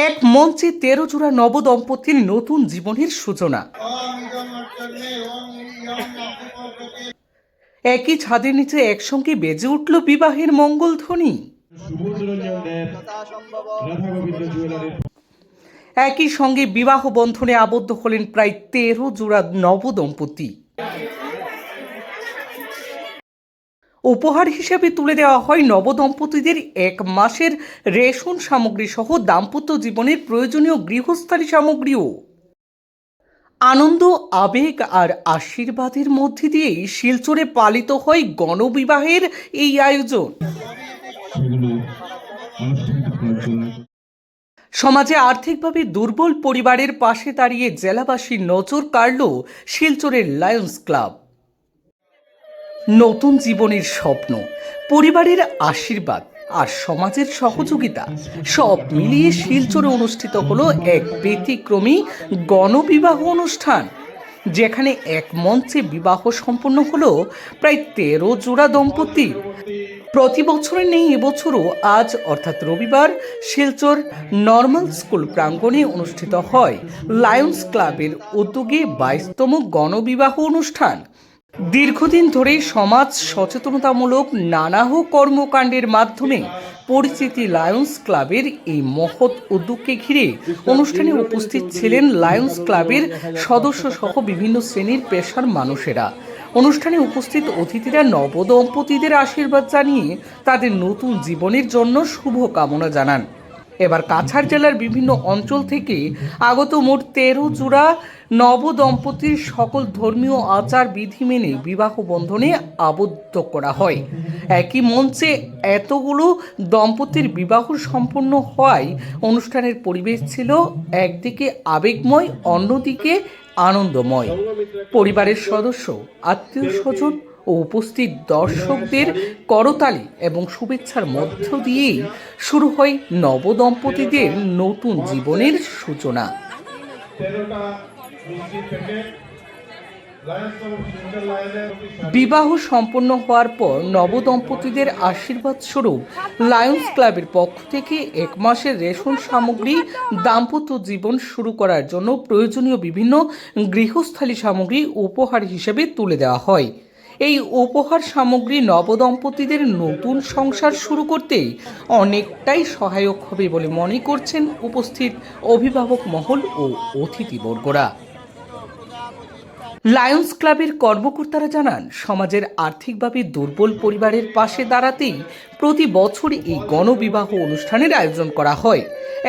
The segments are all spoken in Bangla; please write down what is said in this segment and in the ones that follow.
এক মঞ্চে ১৩ জোড়া নবদম্পতির নতুন জীবনের সূচনা। একই ছাদের নিচে একসঙ্গে বেজে উঠল বিবাহের মঙ্গলধ্বনি। একই সঙ্গে বিবাহ বন্ধনে আবদ্ধ হলেন প্রায় ১৩ জোড়া নবদম্পতি। উপহার হিসেবে তুলে দেওয়া হয় নবদম্পতিদের ১ মাসের রেশন সামগ্রী সহ দাম্পত্য জীবনের প্রয়োজনীয় গৃহস্থালী সামগ্রীও। আনন্দ, আবেগ আর আশীর্বাদের মধ্যে দিয়েই শিলচরে পালিত হয় গণবিবাহের এই আয়োজন। সমাজে আর্থিকভাবে দুর্বল পরিবারের পাশে দাঁড়িয়ে জেলাবাসীর নজর কাড়ল শিলচরের লায়ন্স ক্লাব। নতুন জীবনের স্বপ্ন, পরিবারের আশীর্বাদ আর সমাজের সহযোগিতা সব মিলিয়ে শিলচরে অনুষ্ঠিত হলো এক ব্যতিক্রমী গণবিবাহ অনুষ্ঠান, যেখানে এক মঞ্চে বিবাহ সম্পন্ন হলো প্রায় ১৩ জোড়া দম্পতি। প্রতি বছরের নেই এবছরও আজ অর্থাৎ রবিবার শিলচর নর্মাল স্কুল প্রাঙ্গণে অনুষ্ঠিত হয় লায়ন্স ক্লাবের উদ্যোগে ২২তম গণবিবাহ অনুষ্ঠান। দীর্ঘদিন ধরে সমাজ সচেতনতামূলক নানাহ কর্মকাণ্ডের মাধ্যমে পরিচিতি লায়ন্স ক্লাবের এই মহৎ উদ্যোগকে ঘিরে অনুষ্ঠানে উপস্থিত ছিলেন লায়ন্স ক্লাবের সদস্য সহ বিভিন্ন শ্রেণীর পেশার মানুষেরা। অনুষ্ঠানে উপস্থিত অতিথিরা নবদম্পতিদের আশীর্বাদ জানিয়ে তাদের নতুন জীবনের জন্য শুভকামনা জানান। এবার কাছাড় জেলার বিভিন্ন অঞ্চল থেকে আগত মোট ১৩ জোড়া নবদম্পতির সকল ধর্মীয় আচার বিধি মেনে বিবাহ বন্ধনে আবদ্ধ করা হয়। একই মঞ্চে এতগুলো দম্পতির বিবাহ সম্পন্ন হওয়ায় অনুষ্ঠানের পরিবেশ ছিল একদিকে আবেগময়, অন্যদিকে আনন্দময়। পরিবারের সদস্য, আত্মীয় স্বজন ও উপস্থিত দর্শকদের করতালি এবং শুভেচ্ছার মধ্য দিয়েই শুরু হয় নবদম্পতিদের নতুন জীবনের সূচনা। বিবাহ সম্পন্ন হওয়ার পর নবদম্পতিদের আশীর্বাদ স্বরূপ লায়ন্স ক্লাবের পক্ষ থেকে ১ মাসের রেশন সামগ্রী দাম্পত্য জীবন শুরু করার জন্য প্রয়োজনীয় বিভিন্ন গৃহস্থালী সামগ্রী উপহার হিসেবে তুলে দেওয়া হয়। এই উপহার সামগ্রী নবদম্পতিদের নতুন সংসার শুরু করতে অনেকটাই সহায়ক হবে বলে মনে করছেন উপস্থিত অভিভাবক মহল ও অতিথিবর্গরা। লায়ন্স ক্লাবের কর্মকর্তারা জানান, সমাজের আর্থিকভাবে দুর্বল পরিবারের পাশে দাঁড়াতেই প্রতি বছর এই গণবিবাহ অনুষ্ঠানের আয়োজন করা হয়।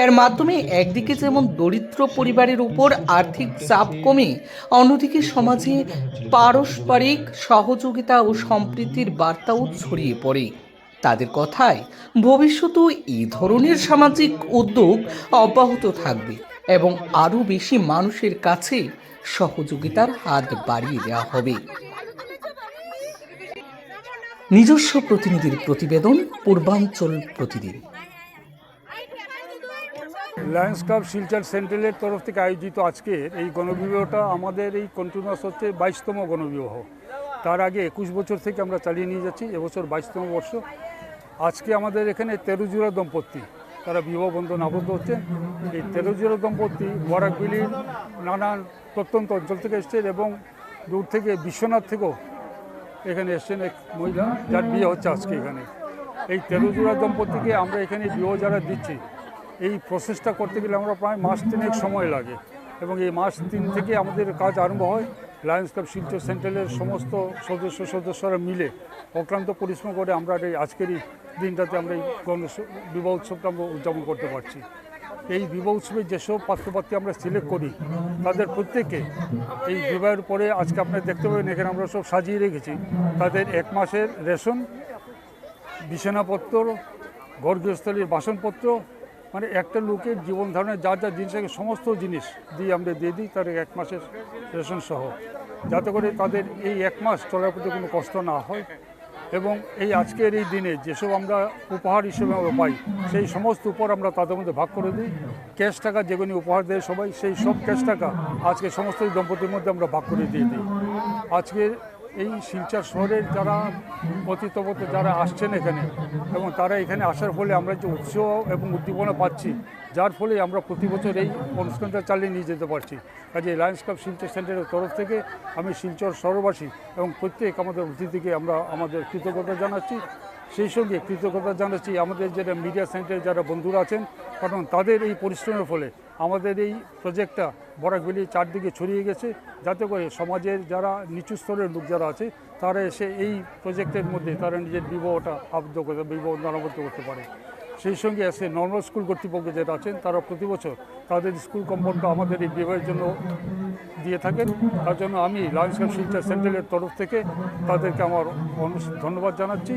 এর মাধ্যমে একদিকে যেমন দরিদ্র পরিবারের উপর আর্থিক চাপ কমে, অন্যদিকে সমাজে পারস্পরিক সহযোগিতা ও সম্প্রীতির বার্তাও ছড়িয়ে পড়ে। তাদের কথায় ভবিষ্যতেও এই ধরনের সামাজিক উদ্যোগ অব্যাহত থাকবে এবং আরও বেশি মানুষের কাছে সহযোগিতার হাত বাড়িয়ে দেওয়া হবে। নিজস্ব প্রতিনিধির প্রতিবেদন, পূর্বাঞ্চল প্রতিদিন। লায়ন্স ক্লাব শিলচর সেন্ট্রালের তরফ থেকে আয়োজিত আজকের এই গণবিবাহটা আমাদের এই কন্টিনিউয়াস হচ্ছে ২২তম গণবিবাহ। তার আগে ২১ বছর থেকে আমরা চালিয়ে নিয়ে যাচ্ছি, এবছর ২২তম বর্ষ। আজকে আমাদের এখানে ১৩ জোড়া দম্পতি তারা বিবাহ বন্ধন আবদ্ধ হচ্ছেন। এই ১৩ জোড়া দম্পতি বরাকবিলির নানান প্রত্যন্ত অঞ্চল থেকে এসছেন এবং দূর থেকে বিশ্বনাথ থেকেও এখানে এসছেন এক মহিলা যার বিয়ে হচ্ছে আজকে এখানে। এই ১৩ জোড়া দম্পতিকে আমরা এখানে বিবাহ যারা দিচ্ছি, এই প্রসেসটা করতে গেলে আমরা প্রায় মাস ৩ সময় লাগে এবং এই মাস ৩ থেকে আমাদের কাজ আরম্ভ হয়। লায়ন্স ক্লাব শিলচর সেন্ট্রালের সমস্ত সদস্যরা মিলে অক্লান্ত পরিশ্রম করে আমরা এই আজকের এই দিনটাতে আমরা এই বিবাহ উৎসবটা আমরা উদযাপন করতে পারছি। এই বিবাহ উৎসবে যেসব পাত্রপাত্রী আমরা সিলেক্ট করি তাদের প্রত্যেকে এই বিবাহের পরে আজকে আপনারা দেখতে পাবেন এখানে আমরা সব সাজিয়ে রেখেছি। তাদের ১ মাসের রেশন, বিছানাপত্র, ঘর গৃহস্থলীর বাসনপত্র, মানে একটা লোকের জীবন ধারণের যা যা জিনিস আছে সমস্ত জিনিস দিয়ে আমরা দিয়ে দিই তাদের ১ মাসের রেশন সহ, যাতে করে তাদের এই ১ মাস চলার প্রতি কোনো কষ্ট না হয়। এবং এই আজকের এই দিনে যেসব আমরা উপহার হিসেবে আমরা পাই সেই সমস্ত উপহার আমরা তাদের মধ্যে ভাগ করে দিই। ক্যাশ টাকা যেগুলি উপহার দেয় সবাই, সেই সব ক্যাশ টাকা আজকে সমস্ত দম্পতির মধ্যে আমরা ভাগ করে দিয়ে দিই। আজকের এই শিলচর শহরের যারা পতিতব্রত যারা আসছেন এখানে এবং তারা এখানে আসার ফলে আমরা যে উৎসাহ এবং উদ্দীপনা পাচ্ছি, যার ফলে আমরা প্রতি বছর এই অনুষ্ঠানটা চালিয়ে নিয়ে যেতে পারছি। কাজে লায়ন্স ক্লাব শিলচর সেন্টারের তরফ থেকে আমি শিলচর শহরবাসী এবং প্রত্যেক আমাদের অতিথিকে আমরা আমাদের কৃতজ্ঞতা জানাচ্ছি। সেই সঙ্গে কৃতজ্ঞতা জানাচ্ছি আমাদের যারা মিডিয়া সেন্টারে যারা বন্ধুরা আছেন, কারণ তাদের এই পরিশ্রমের ফলে আমাদের এই প্রজেক্টটা বরাকভ্যালি চারদিকে ছড়িয়ে গেছে, যাতে করে সমাজের যারা নিচু স্তরের লোক যারা আছে তারা এসে এই প্রজেক্টের মধ্যে তারা নিজের বিবাহটা বিবাহ নামবদ্ধ করতে পারে। সেই সঙ্গে এসে নর্মাল স্কুল কর্তৃপক্ষ যারা আছেন তারা প্রতি বছর তাদের স্কুল কম্পাউন্ডটা আমাদের এই বিবাহের জন্য দিয়ে থাকেন। তার জন্য আমি লায়ন্স ক্লাব শিলচর সেন্ট্রালের তরফ থেকে তাদেরকে আমার ধন্যবাদ জানাচ্ছি।